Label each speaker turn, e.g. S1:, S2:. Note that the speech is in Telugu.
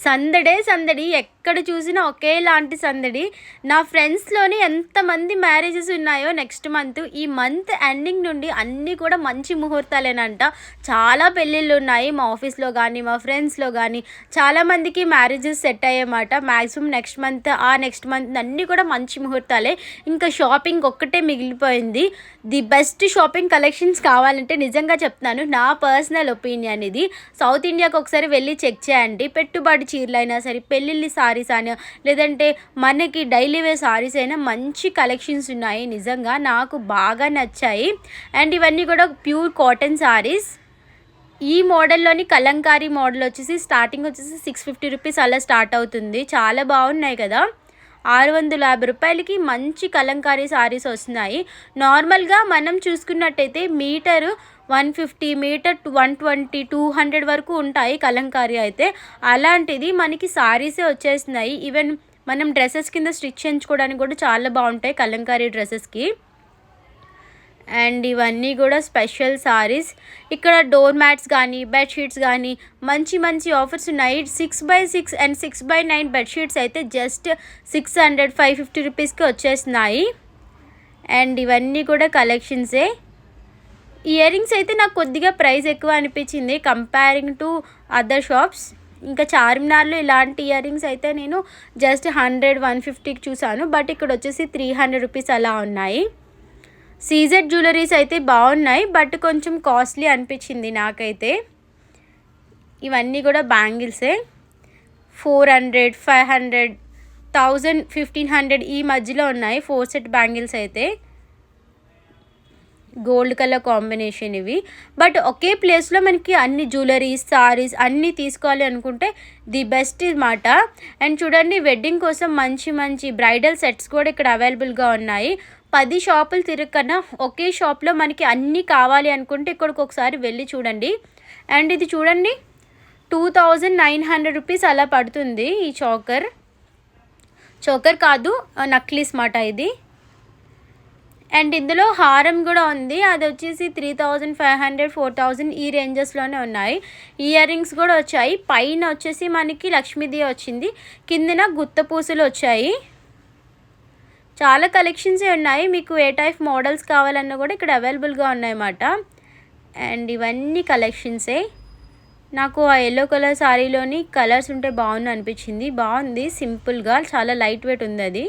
S1: సందడే సందడి, ఎక్కడ చూసినా ఒకేలాంటి సందడి. నా ఫ్రెండ్స్‌లోని ఎంతమంది మ్యారేజెస్ ఉన్నాయో నెక్స్ట్ మంత్, ఈ మంత్ ఎండింగ్ నుండి అన్నీ కూడా మంచి ముహూర్తాలేనంట. చాలా పెళ్ళిళ్ళున్నాయి మా ఆఫీస్‌లో గానీ, మా ఫ్రెండ్స్‌లో గానీ చాలామందికి మ్యారేజెస్ సెట్ అయ్యాయన్నమాట. మ్యాక్సిమం నెక్స్ట్ మంత్ అన్నీ కూడా మంచి ముహూర్తాలే. ఇంకా షాపింగ్ ఒక్కటే మిగిలిపోయింది. ది బెస్ట్ షాపింగ్ కలెక్షన్స్ కావాలంటే నిజంగా చెప్తున్నాను, నా పర్సనల్ ఒపీనియన్ ఇది. సౌత్ ఇండియాకి ఒకసారి వెళ్ళి చెక్ చేయండి. పెట్టుబడి చీరలైనా సరే, పెళ్ళిళ్ళ సారీస్ అయినా, లేదంటే మనకి డైలీ వేర్ సారీస్ అయినా మంచి కలెక్షన్స్ ఉన్నాయి. నిజంగా నాకు బాగా నచ్చాయి. అండ్ ఇవన్నీ కూడా ప్యూర్ కాటన్ సారీస్. ఈ మోడల్లోని కలంకారీ మోడల్ వచ్చేసి స్టార్టింగ్ వచ్చేసి 650 రూపీస్ అలా స్టార్ట్ అవుతుంది. చాలా బాగున్నాయి కదా. 650 రూపాయలకి మంచి కలంకారీ సారీస్ వస్తున్నాయి. నార్మల్గా మనం చూసుకున్నట్టయితే మీటరు 150, మీటర్ 120, 200 వరకు ఉంటాయి కలంకారీ అయితే. అలాంటిది మనకి సారీసే వచ్చేస్తున్నాయి. ఈవెన్ మనం డ్రెస్సెస్ కింద స్టిచ్ చేయించుకోవడానికి కూడా చాలా బాగుంటాయి కలంకారీ డ్రెస్సెస్కి. అండ్ ఇవన్నీ కూడా స్పెషల్ సారీస్. ఇక్కడ డోర్ మ్యాట్స్ కానీ, బెడ్షీట్స్ కానీ మంచి మంచి ఆఫర్స్ ఉన్నాయి. 6x6 అండ్ 6x9 బెడ్షీట్స్ అయితే జస్ట్ 600, 550 రూపీస్కి వచ్చేస్తున్నాయి. అండ్ ఇవన్నీ కూడా కలెక్షన్సే. ఇయర్ రింగ్స్ అయితే నాకు కొద్దిగా ప్రైస్ ఎక్కువ అనిపించింది కంపేరింగ్ టు అదర్ షాప్స్. ఇంకా చార్మినార్లో ఇలాంటి ఇయర్ రింగ్స్ అయితే నేను జస్ట్ 100, 150కి చూసాను. బట్ ఇక్కడ వచ్చేసి 300 రూపీస్ అలా ఉన్నాయి. సీజెడ్ జ్యువెలరీస్ అయితే బాగున్నాయి, బట్ కొంచెం కాస్ట్లీ అనిపించింది నాకైతే. ఇవన్నీ కూడా బ్యాంగిల్సే. 400, 500, 1000, 1500 ఈ మధ్యలో ఉన్నాయి 4 సెట్ బ్యాంగిల్స్ అయితే. గోల్డ్ కలర్ కాంబినేషన్ ఇవి. బట్ ఒకే ప్లేస్లో మనకి అన్ని జ్యువెలరీస్, సారీస్ అన్నీ తీసుకోవాలి అనుకుంటే ది బెస్ట్ మాట. అండ్ చూడండి, వెడ్డింగ్ కోసం మంచి మంచి బ్రైడల్ సెట్స్ కూడా ఇక్కడ అవైలబుల్గా ఉన్నాయి. 10 షాపులు తిరగకన్నా ఒకే షాప్లో మనకి అన్నీ కావాలి అనుకుంటే ఇక్కడికి ఒకసారి వెళ్ళి చూడండి. అండ్ ఇది చూడండి, 2900 రూపీస్ అలా పడుతుంది ఈ చోకర్ కాదు, నక్లీస్ మాట ఇది. అండ్ ఇందులో హారం కూడా ఉంది. అది వచ్చేసి 3500, 4000 ఈ రేంజెస్లోనే ఉన్నాయి. ఇయర్ రింగ్స్ కూడా వచ్చాయి. పైన వచ్చేసి మనకి లక్ష్మీదేవి వచ్చింది, కిందన గుత్త పూసలు వచ్చాయి. చాలా కలెక్షన్సే ఉన్నాయి. మీకు ఏ టైప్ మోడల్స్ కావాలన్నా కూడా ఇక్కడ అవైలబుల్గా ఉన్నాయన్నమాట. అండ్ ఇవన్నీ కలెక్షన్సే. నాకు ఆ ఎల్లో కలర్ శారీలోని కలర్స్ ఉంటే బాగుంది అనిపించింది. బాగుంది, సింపుల్గా చాలా లైట్ వెయిట్ ఉంది అది.